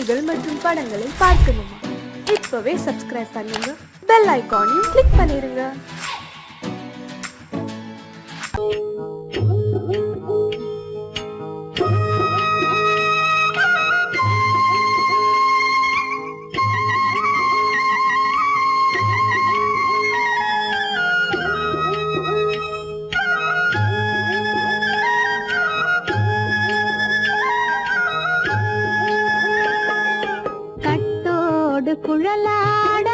பாடல்கள் மற்றும் படங்களை பார்க்கணுமா? இப்பவே சப்ஸ்கிரைப் பண்ணுங்க, பெல் ஐகானையும் கிளிக் பண்ணிருங்க. குழலாட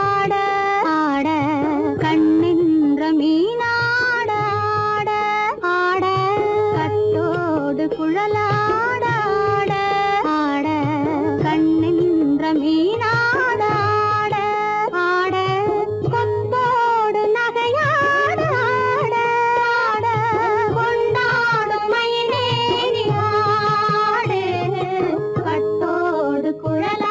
ஆட ஆட கண்ணின்ற மீனாட ஆட ஆட கட்டோடு குழலாட ஆட ஆட கண்ணின்ற மீனாட ஆட ஆட கொத்தோடு நகையாட ஆட ஆட கொண்டாடும் மயிலேறி ஆடு கட்டோடு குழலாட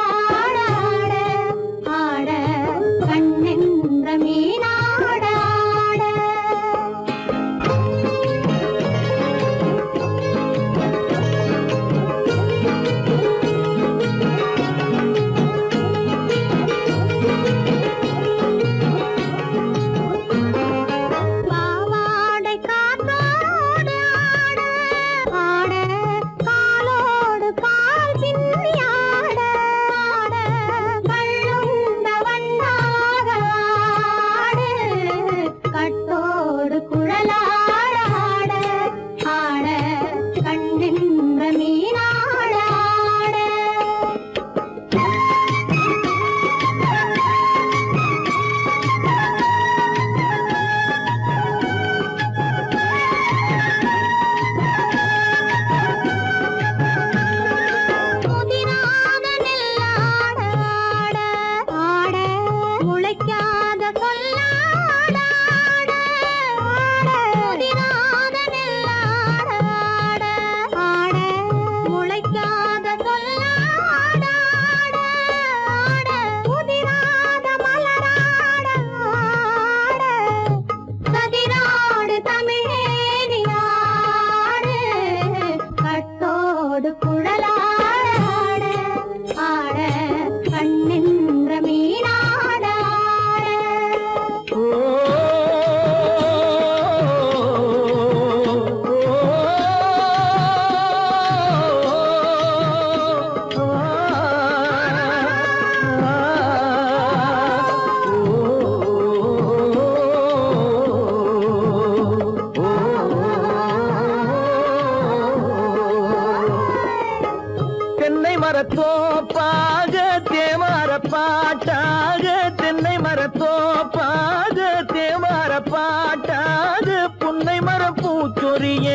மரத்தோப்பாக தேமார பாட்டாக தென்னை மரத்தோப்பாக தேமார பாட்டாக புன்னை மரம் பூச்சொரிய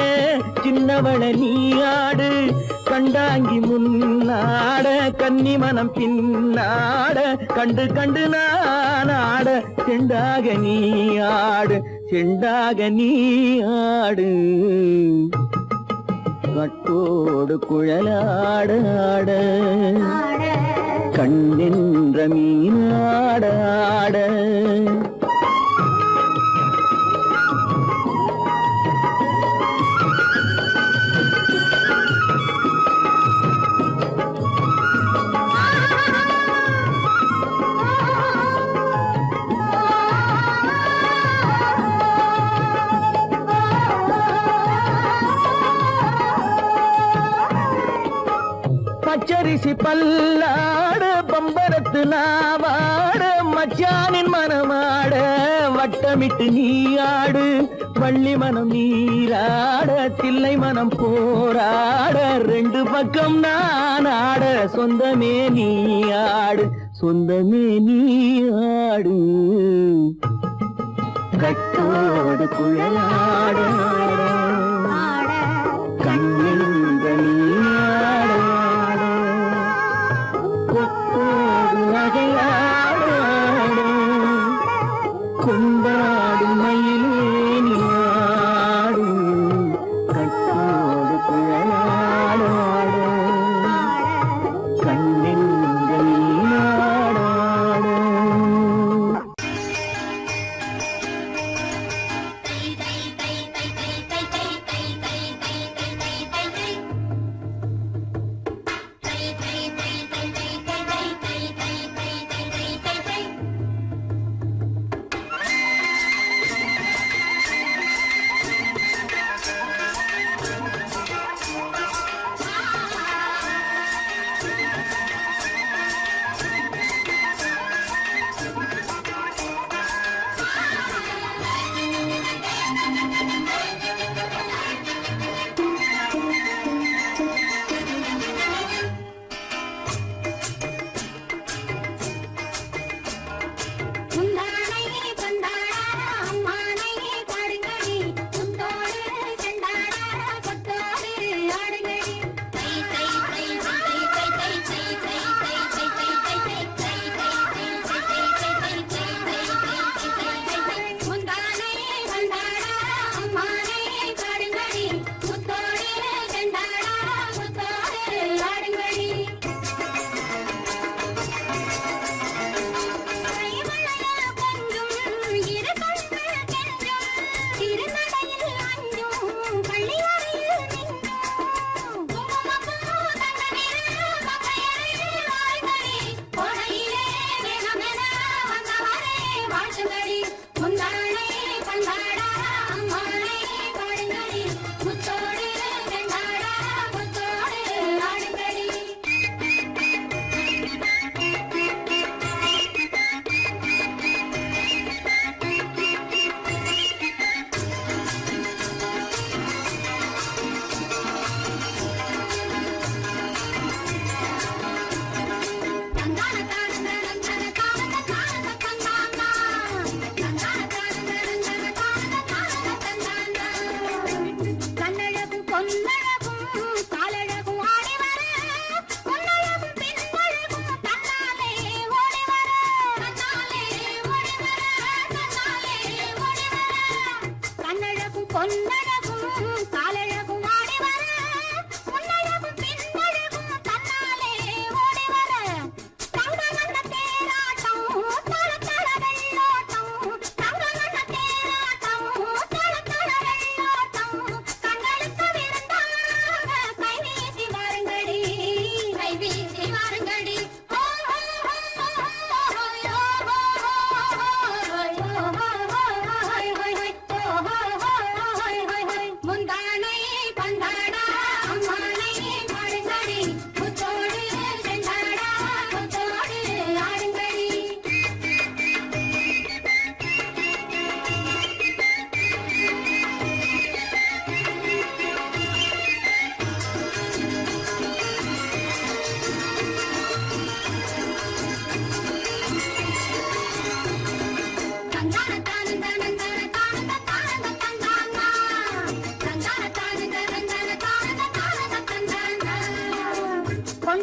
சின்னவள நீயாடு கண்டாங்கி முன்னாட கன்னி மனம் பின்னாட கண்டு கண்டு நானாட செண்டாக நீயாடு செண்டாக நீயாடு கட்டோடு குழலாட ஆட கண்ணின்ற மீனாட ஆட பச்சரிசி பல்லாட பம்பரத்து நாவாட மச்சானின் மனமாட வட்டமிட்டு நீயாடு வள்ளி மனம் நீராட தில்லை மனம் போராட ரெண்டு பக்கம் நான் ஆட சொந்தமே நீயாடு சொந்தமே நீயாடு கட்டோடு குழலாட கண்ணின்ற நீயாட கொண்டாடும் மயிலேனியாடும் கட்டோடு குழலாட கண்ணின்ற நீயாட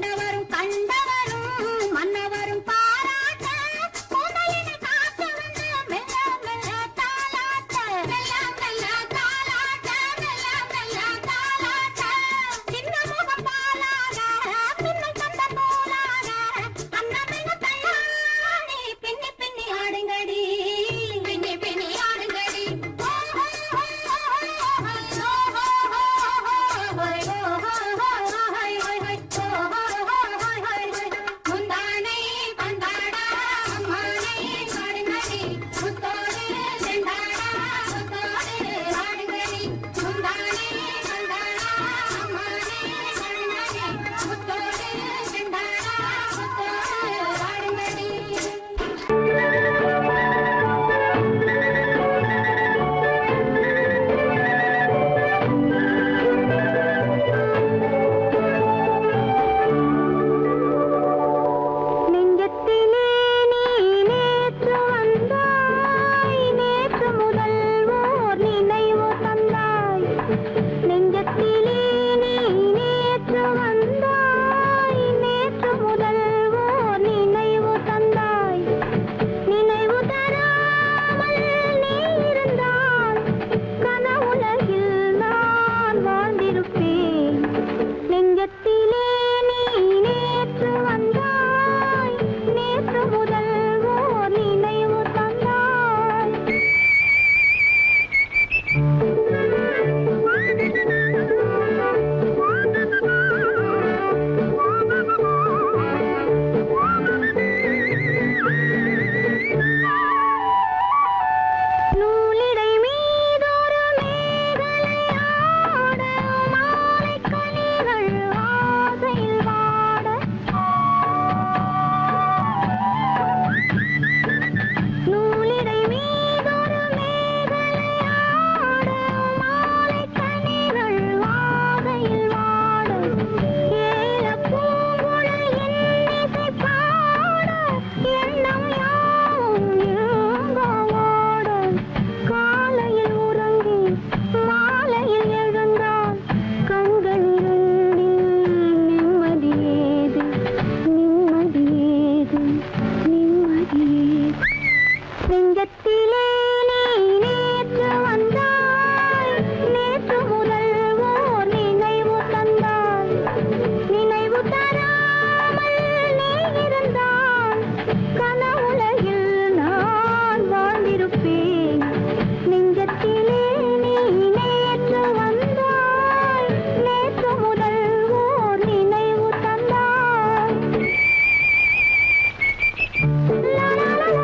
ஆண்டவரும் கண்டவரும் மன்னவரும் பாராட்ட முதலினை காத்து வந்து மெல்ல மெல்ல தாலாட்ட மெல்ல மெல்ல தாலாட்ட மெல்ல மெல்ல தாலாட்ட சின்ன முகம் பாலாக பின்னை தந்த போலாக அன்னமென்ன தள்ளாடி பின்னி பின்னி ஆடுங்கடி பின்னி பின்னி ஆடுங்கடி முந்தானை பந்தாடா அம்மானை ஆடுங்கடி முத்தோடு செண்டாடா முத்தோடு ஆடுங்கடி முந்தானை பந்தாடா அம்மானை ஆடுங்கடி முத்தோடு செண்டாடா முத்தோடு ஆடுங்கடி நெஞ்சத்திலே நீ நேற்று வந்தாய் நேற்று முதல் ஓர் நினைவு தந்தாய் நெஞ்சத்திலே நீ நேற்று வந்தாய் நேற்று முதல் ஓர் நினைவு தந்தாய் நினைவு தராமல் நீ இருந்தால் கனவுலகில் நான் வாழ்ந்திருப்பேன் நெஞ்சத்திலே நீ நேற்று வந்தாய் நேற்று முதல் ஓர் நினைவு தந்தாய் நூலிடை மீதொரு மேகலையாட மாலைக் கனிகள் ஆசையில் வாட நூலிடை மீதொரு மேகலையாட மாலைக் கனிகள் ஆசையில் வாட ஏலப் பூங்குழல் இன்னிசை பாட எண்ணம் யாவும் ஏங்க ஓட காலையில் உறங்கி மாலையில் எழுந்தால் கண்கள் இரண்டில் நிம்மதி ஏது நிம்மதி ஏது நிம்மதி ஏது நெஞ்சத்திலே நீ நேற்று வந்தாய் நேற்று முதல் ஓர் நினைவு தந்தாய் நினைவு தராமல் நீ இருந்தால் கனவுலகில் நான் வாழ்ந்திருப்பேன் நெஞ்சத்திலே நீ நேற்று வந்தாய் நேற்று முதல் ஓர் நினைவு தந்தாய் லா லா லா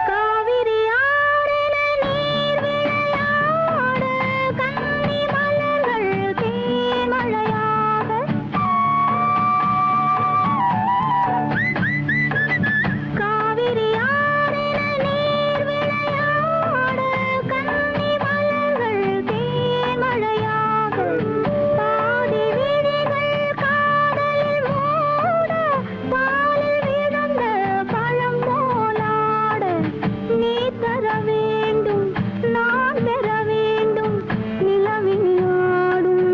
காவிரி ஆறின நீர் விளையாட கன்னி மலர்கள் தேமழையாக காவிரி ஆறின நீர் விளையாட கன்னி மலர்கள் தேமழையாக பாதி விழிகள் காதலில் மூட பாலில் விழுந்த பழம் போலாட நீ தர வேண்டும் நான் பெற வேண்டும் நிலவில் ஆடும்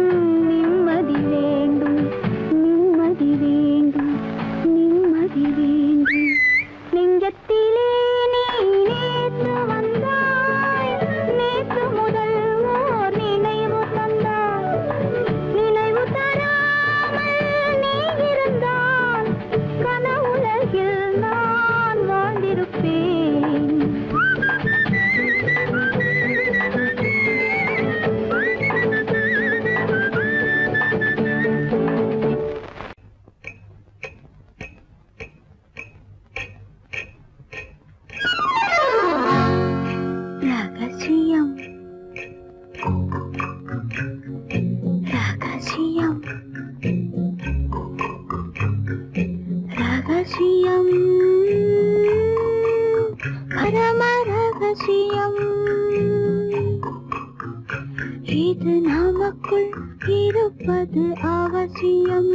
நிம்மதி வேண்டும் நிம்மதி வேண்டும் நிம்மதி வேண்டும் நெஞ்சத்திலே நீ நேற்று வந்தாய் நேற்று முதல் ஓர் நினைவு தந்தாய் நினைவு தராமல் நீ இருந்தால் கனவுலகில் நான் வாழ்ந்திருப்பேன் ரகசியம் ரகசியம் ரகசியம் பரம ரகசியம் இது நமக்குள் இருப்பது அவசியம்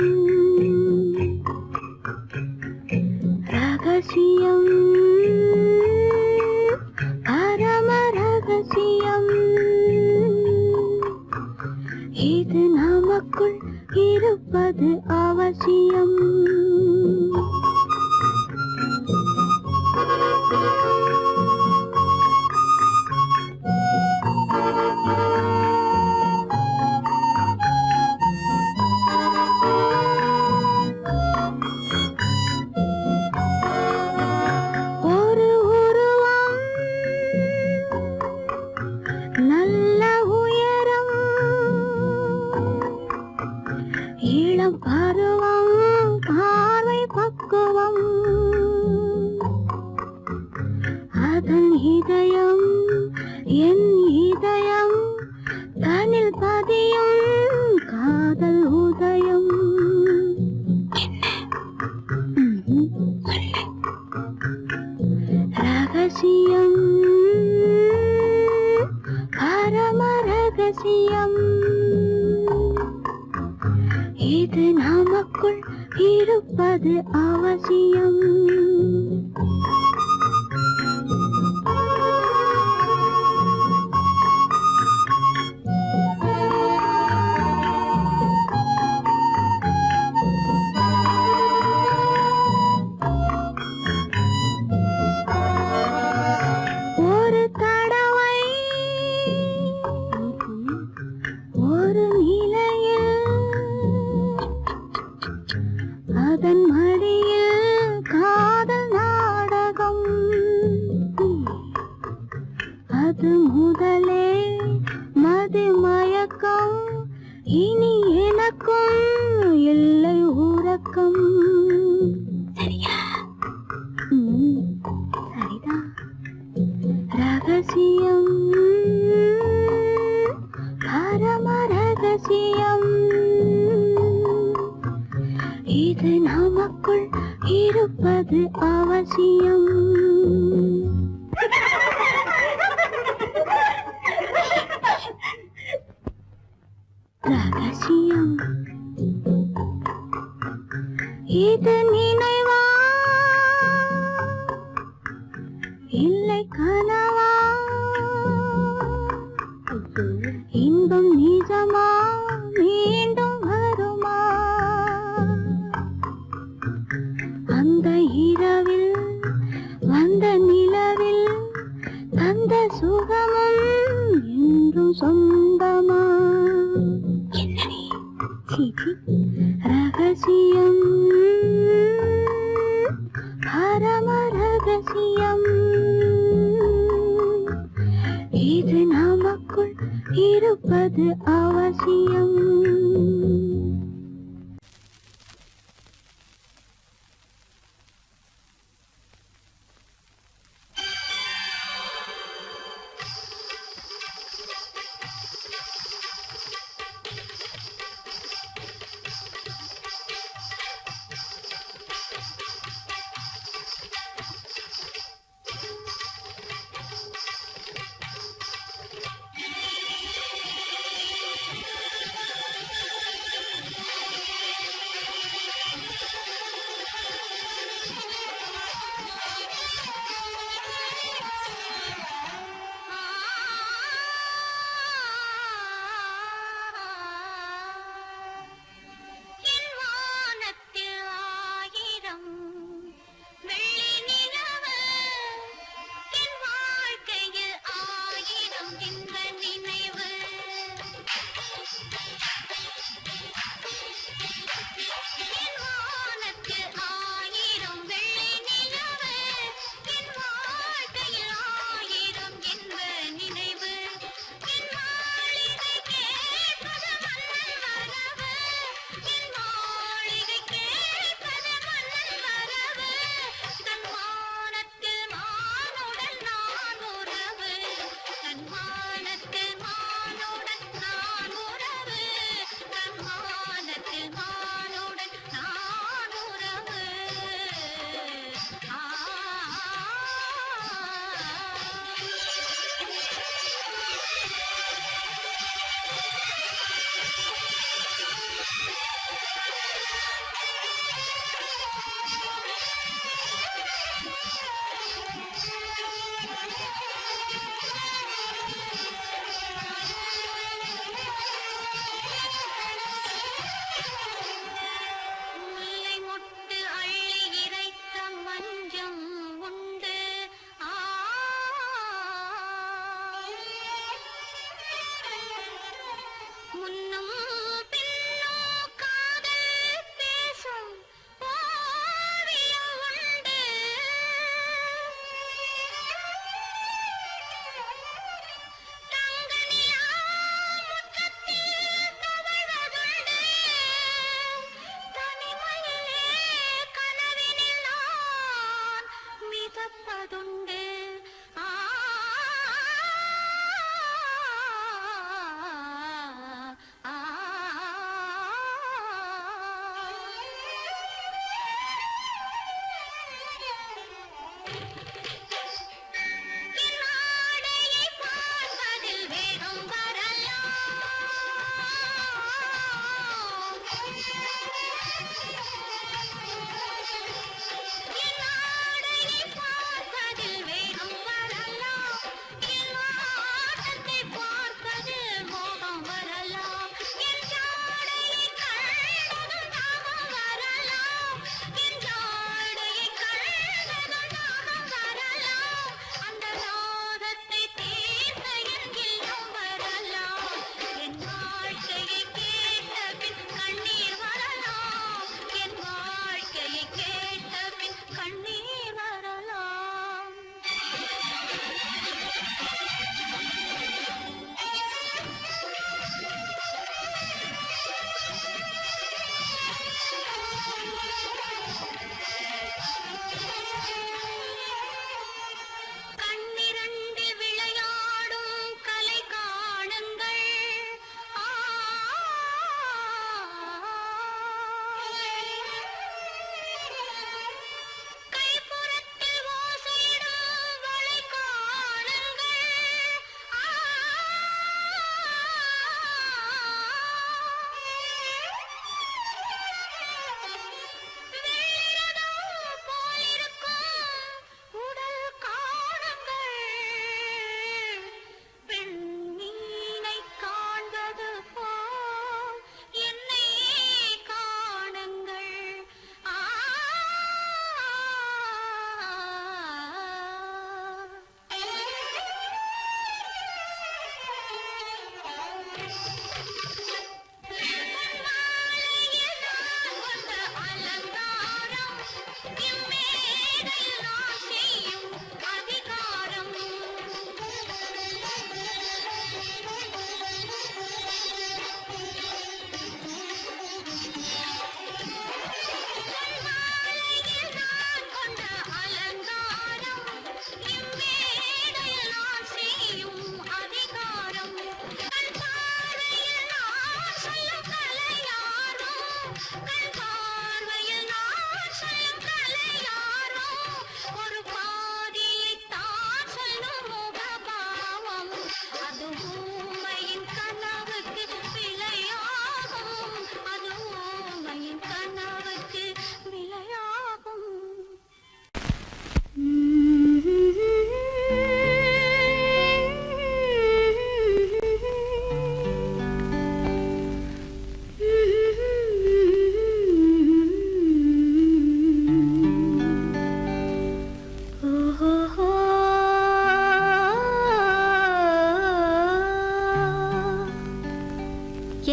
ரகசியம் ரகசியம் பரம ரகசியம் இது நமக்குள் இருப்பது அவசியம் ஒரு உருவம் நல்ல உயரம் இளம் பருவம் பார்வை பக்குவம் அதன் இதயம் என் இதயம் தனில் பதியும் காதல் உதயம் ரகசியம் பரம ரகசியம் இது நமக்குள் இருப்பது அவசியம் ஒரு தடவை ஒரு நிலையில் அதன் மடியில் காதல் நாடகம் அது முதலே மது மயக்கம் இனி எனக்கும் இல்லை உறக்கம் சரியா சரிதான் ரகசியம் பரம ரகசியம் இது நமக்குள் இருப்பது அவசியம் ரகசியம் இது நினைவா இல்லை கனவா இன்பம் நிஜமா மீண்டும் வருமா அந்த இரவில் வந்த நிலவில் தந்த சுகமும் என்றும் சொந்தமா ரகசியம் பரம ரகசியம் இது நமக்குள் இருப்பது அவசியம்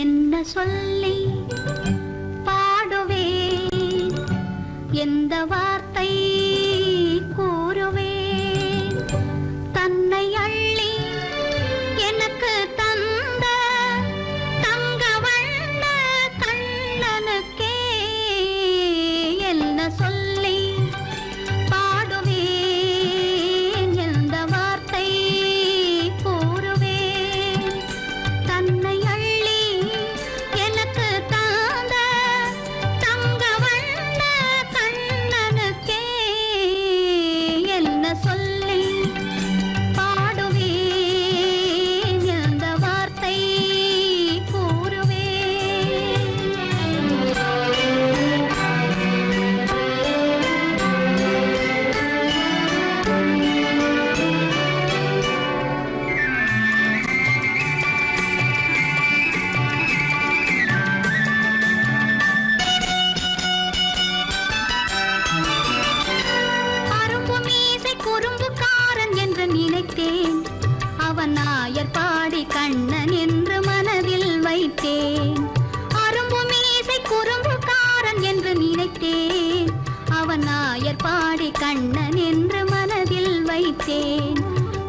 என்ன சொல்லி பாடுவேன், எந்த வார்த்தை கூறுவேன், தன்னை அள்ளி எனக்கு தந்த தங்க வண்ண கண்ணனுக்கே என்ன சொல்லி பாடுவேன், எந்த வார்த்தை கூறுவேன், தன்னை நினைத்தேன், அவன் நாயர் பாடி கண்ணன் என்று மனதில் வைத்தேன். அரும்பு மீசை குறும்புக்காரன் என்று நினைத்தேன், அவன் நாயர் பாடி கண்ணன் என்று மனதில் வைத்தேன்.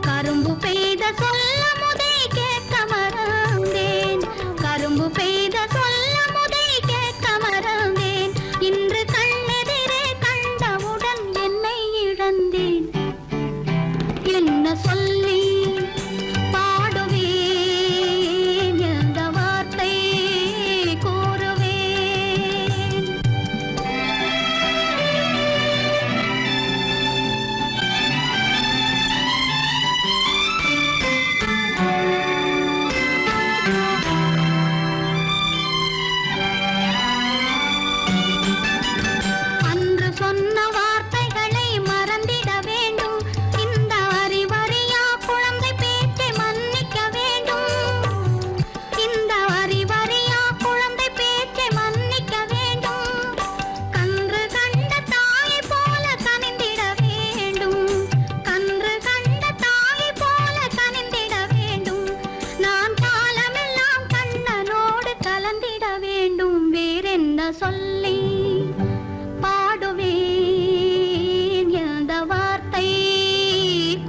கரும்பு பெய்த சொல்ல முதை கேட்க மறந்தேன், கரும்பு பெய்த சொல்ல முதை கேட்க மறந்தேன். இன்று கண்ணெதிரே கண்டவுடன் என்னை இழந்தேன். என்ன சொல்லி பாடுவேன், எந்த வார்த்தை கூறுவேன். அன்று சொன்ன வார்த்தைகளை மறந்திட வேண்டும், இந்த அறிவறியா குழந்தை பேச்சை மன்னிக்க வேண்டும், இந்த அறிவறியா குழந்தை பேச்சை மன்னிக்க வேண்டும். கன்று கண்ட தாயை போல கனிந்திட வேண்டும், கன்று கண்ட தாயை போல கனிந்திட வேண்டும். நான் காலமெல்லாம் கண்ணனோடு கலந்திட வேண்டும். வேறென்ன சொல்லி பாடுவேன், எந்த வார்த்தை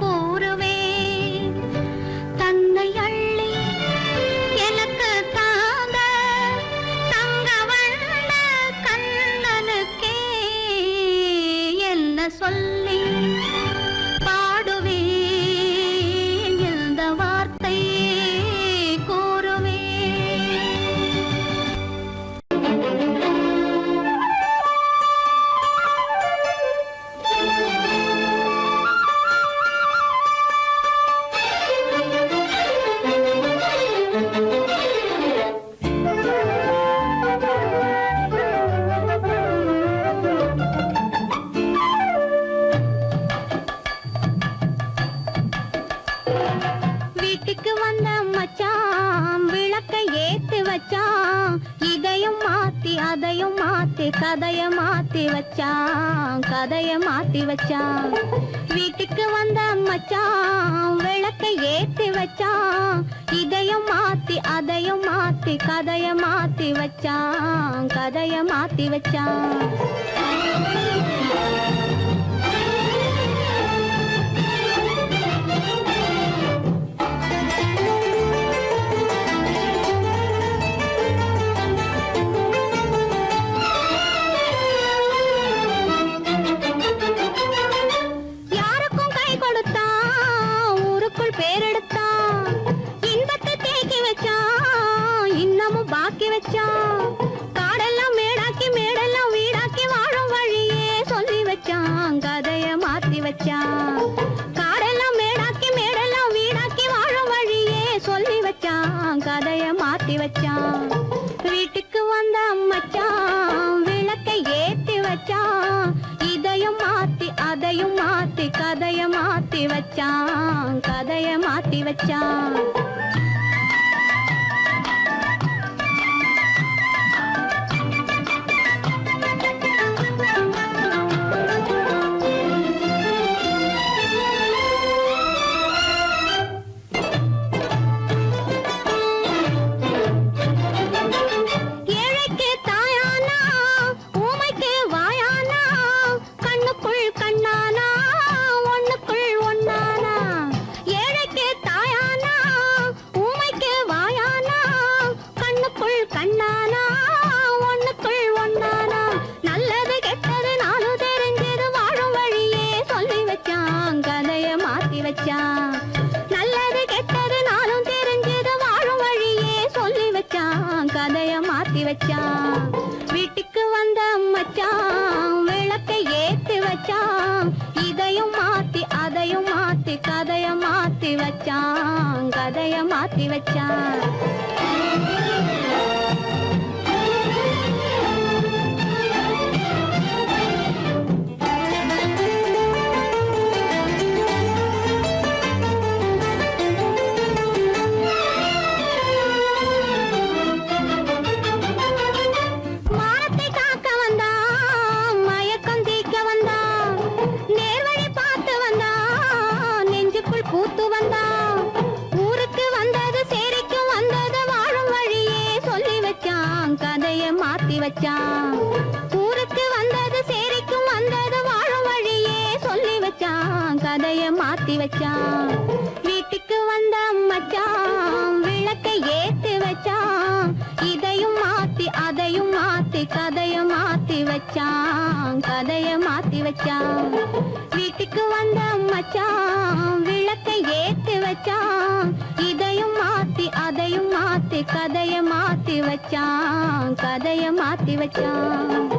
கூறுவேன், தன்னை அள்ளி எனக்கு தாந்த தங்க வண்ண கண்ணனுக்கே என்ன சொல்லி பாடுவேன், எந்த வார்த்தை கூறுவேன். வீட்டுக்கு வந்த மச்சான் விளக்கை ஏத்தி வச்சான், இதையும் மாத்தி அதையும் மாத்தி கதைய மாத்தி வச்சான், கதைய மாத்தி வச்சான். வீட்டுக்கு வந்த மச்சான் விளக்கை ஏத்தி வச்சான் இதையும் மாத்தி அதையும் மாத்தி கதைய மாத்தி வச்சான் கதைய மாத்தி வச்சான் காடெல்லாம் மேடாக்கி மேடெல்லாம் வீடாக்கி வாழும் வழியே சொல்லி வச்சான் கதைய மாத்தி வச்சான் காடெல்லாம் மேடாக்கி மேடெல்லாம் வீடாக்கி வாழும் வழியே சொல்லி வச்சான் கதைய மாத்தி வச்சான் வீட்டுக்கு வந்த மச்சான் விளக்கை ஏத்தி வச்சான் இதையும் மாத்தி அதையும் மாத்தி கதைய மாத்தி வச்சான் கதைய மாத்தி வச்சான் நல்லது கெட்டது நானும் தெரிஞ்சது வாழும் வழியே சொல்லி வச்சான் கதைய மாத்தி வச்சான் வீட்டுக்கு வந்த மச்சான் விளக்கை ஏத்தி வச்சான் இதையும் மாத்தி அதையும் மாத்தி கதைய மாத்தி வச்சான் கதைய மாத்தி வச்சான் பூத்து வந்தான் ஊருக்கு வந்தது சேரிக்கும் வந்தது வாழும் வழியே சொல்லி வச்சான் கதைய மாத்தி வச்சான் ஊருக்கு வந்தது சேரிக்கும் வந்தது வாழும் வழியே சொல்லி வச்சான் கதைய மாத்தி வச்சான் வீட்டுக்கு வந்த மச்சான் விளக்கை ஏத்தி வச்சான் இதையும் மாத்தி அதையும் மாத்தி கதைய மாத்தி வச்சான் கதைய மாத்தி வச்சான் வீட்டுக்கு வந்த மச்சான் விளக்கை ஏத்தி வச்சான் இதையும் மாத்தி அதையும் மாத்தி கதைய மாத்தி வச்சான் கதைய மாத்தி வச்சான்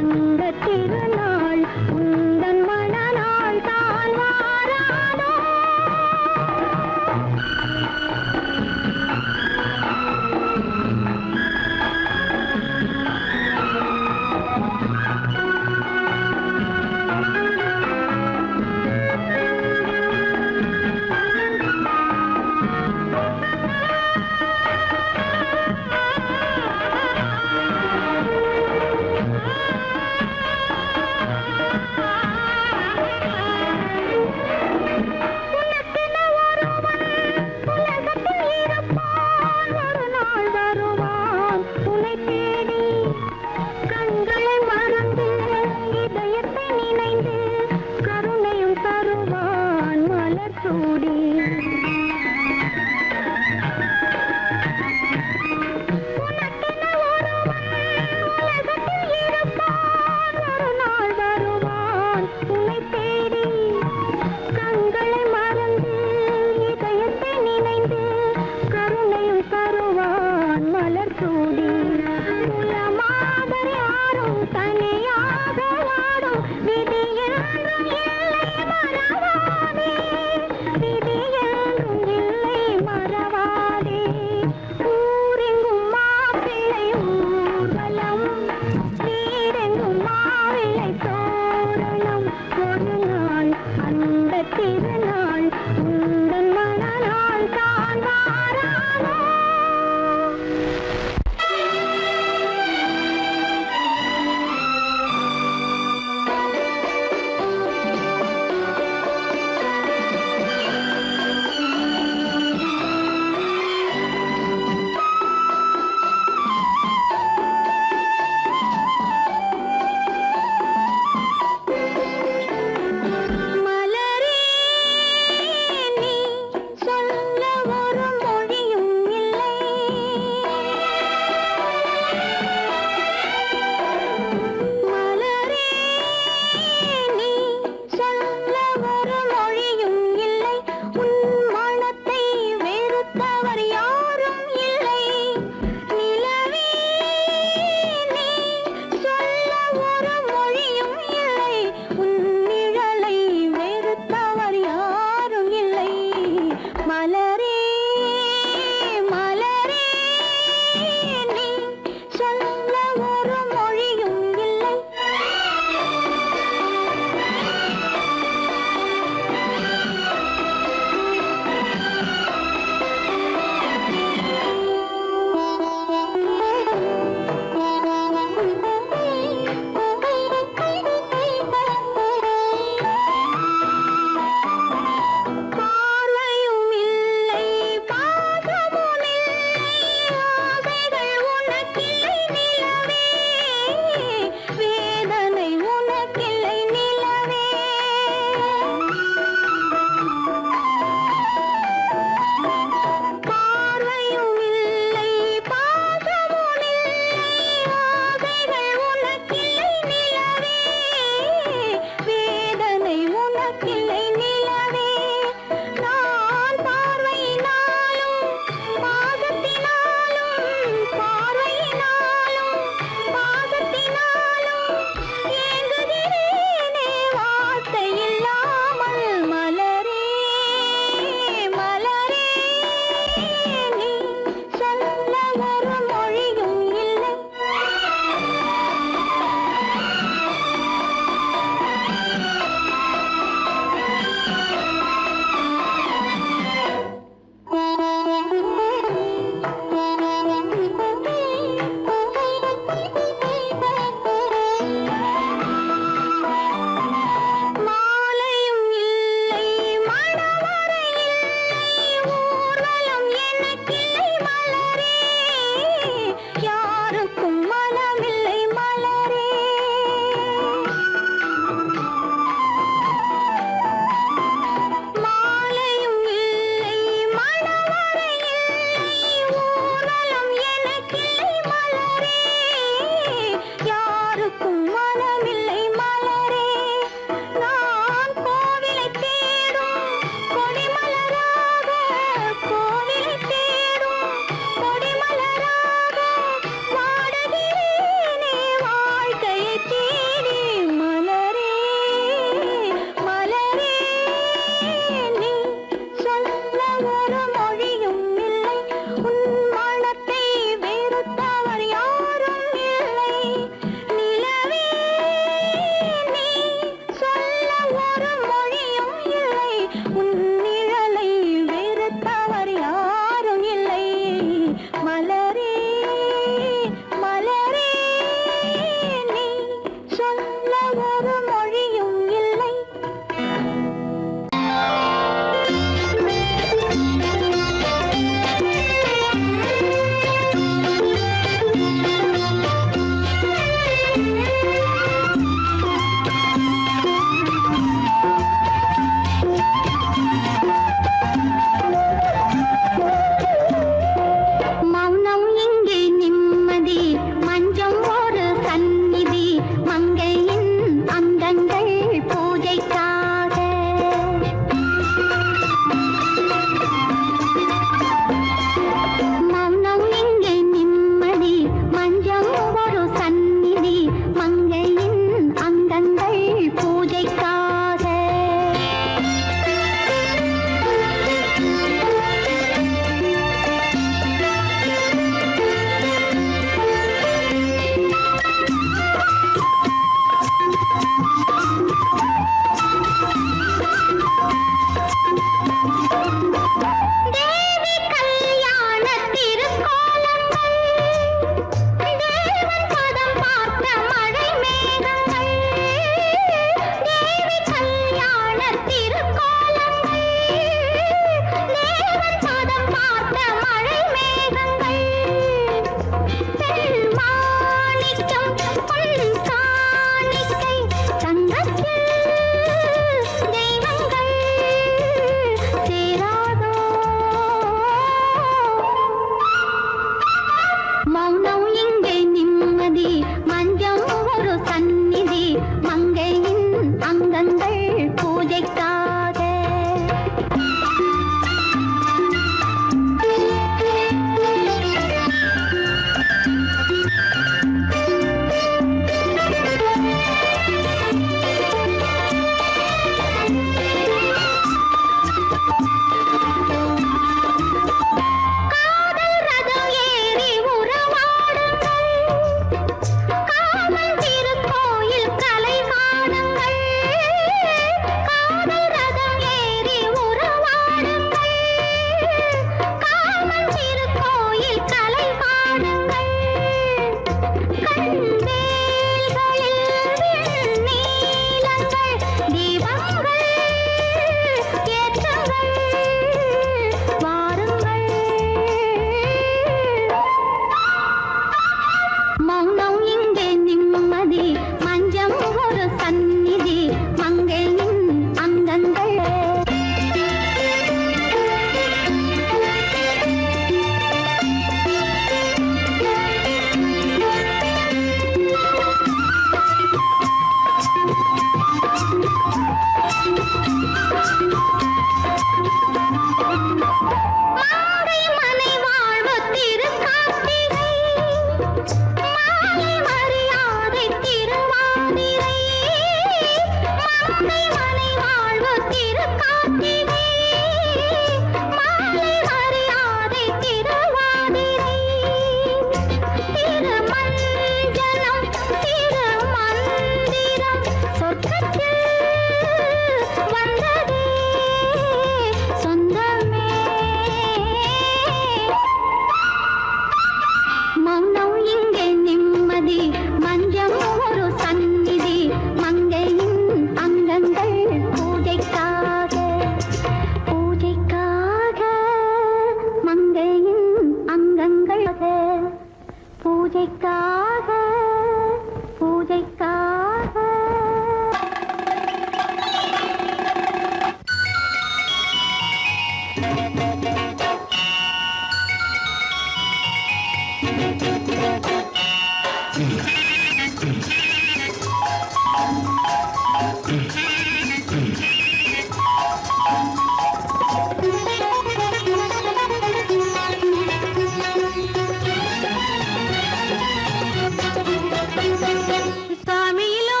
சாமியிலோ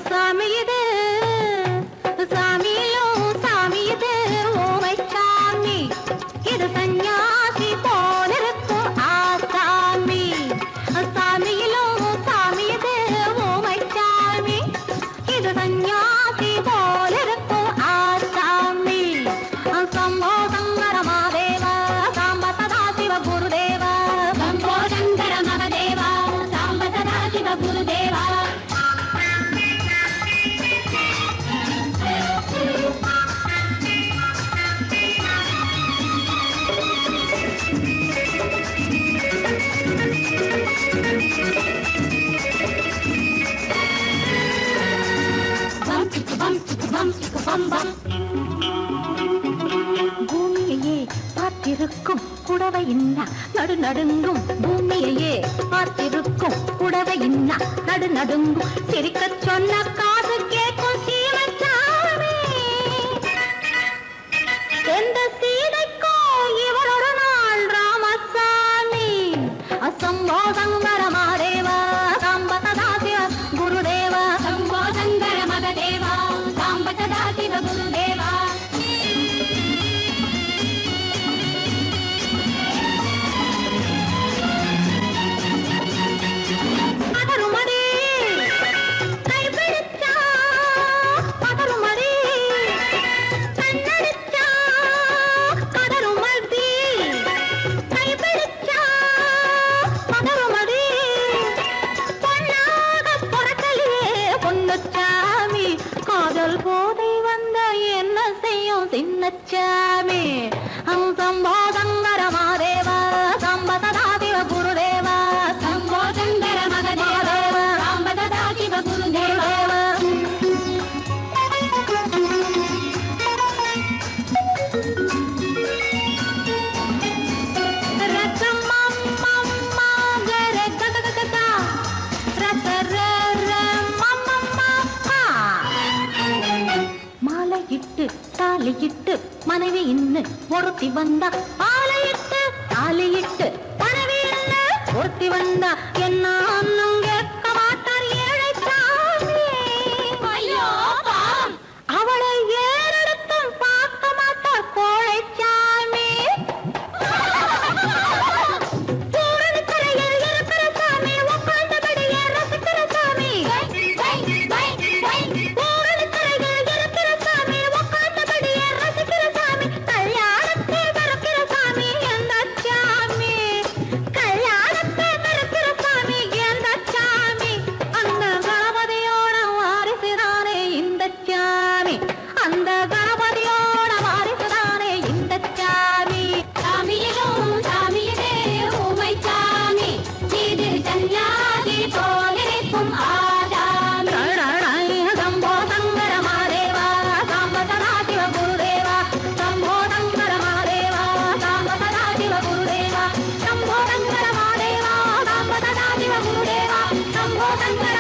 சாமி இது சாமியிலோ சாமி இது ஓமை சாமி இது சந்நியாசி போலிருக்கும் ஆசாமி சாமியிலோ சாமி இது ஓமை சாமி இது சந்நியாசி போலிருக்கும் ஆசாமி சம்போ சங்கர மகாதேவா சாம்ப சதா சிவ குருதேவா சம்போ சங்கர மகாதேவா சாம்ப சதா சிவ குருதேவா பூமியையே பார்த்திருக்கும் புடவை இன்னா நடு நடுங்கும் பூமியையே பார்த்திருக்கும் புடவை இன்னா நடு நடுங்கும் சிரிக்க சொன்ன காது கேட்கும் சீமச்சாமி எந்த சீதைக்கோ இவர் ஒரு நாள் ராமசாமி அசம்போ சங்கர மகாதேவா சாம்ப சதா சிவ குருதேவா சம்போ சங்கர மகதேவா சாம்ப சதா சிவ குருதேவா பதறுமடி கைப்பிடிச்சா பதறுமடி கண்ணடிச்சா பதறுமடி கைப்பிடிச்சா பதறுமடி பொன்னாக பொறக்கலையே பொன்னுச்சாமி காதல் போதை வந்த என்ன செய்யும் சின்னச்சாமி சம்போ சங்கர மகாதேவா சம்ப சதா சிவ குருதேவா சம்போ சங்கர மகதேவா சம்ப சதா சிவ குருதேவா மாலையிட்டு தாலியிட்டு மனைவி இன்னு ஒருத்தி வந்தா ஆலையிட்டு தாலியிட்டு மனைவி இன்னு ஒருத்தி வந்தா என்ன ஒன்னும் கேட்க மாட்டார் ஏழை சாமி அவளை ஏறெடுத்தும் பார்க்க மாட்டார் கோழை சாமி பூரணிக்கரையில் இருக்கிற சாமி உட்கார்ந்தபடியே ரசிக்கிற சாமி பூரணிக்கரையில் இருக்கிற சாமி உட்கார்ந்தபடியே ரசிக்கிற சாமி கல்யாணத்தை மறக்கிற சாமி எந்த சாமி கல்யாணத்தை மறக்கிற சாமி எந்த சாமி அந்த கணபதியோட வாரிசுதானே இந்த சாமி அந்த கணபதியோட வாரிசுதானே இந்த சாமி சாமியிலும் சாமியிலே ஊமை சாமி இது சன்னியாசி போலிருக்கும் ஆசாமி சம்போ சங்கர மகாதேவா சாம்ப சதா சிவ குருதேவா சம்போ சங்கர மகாதேவா சாம்ப சதா சிவ குருதேவா சம்போ சங்கர மகாதேவா சாம்ப சதா சிவ குருதேவா சம்போ சங்கர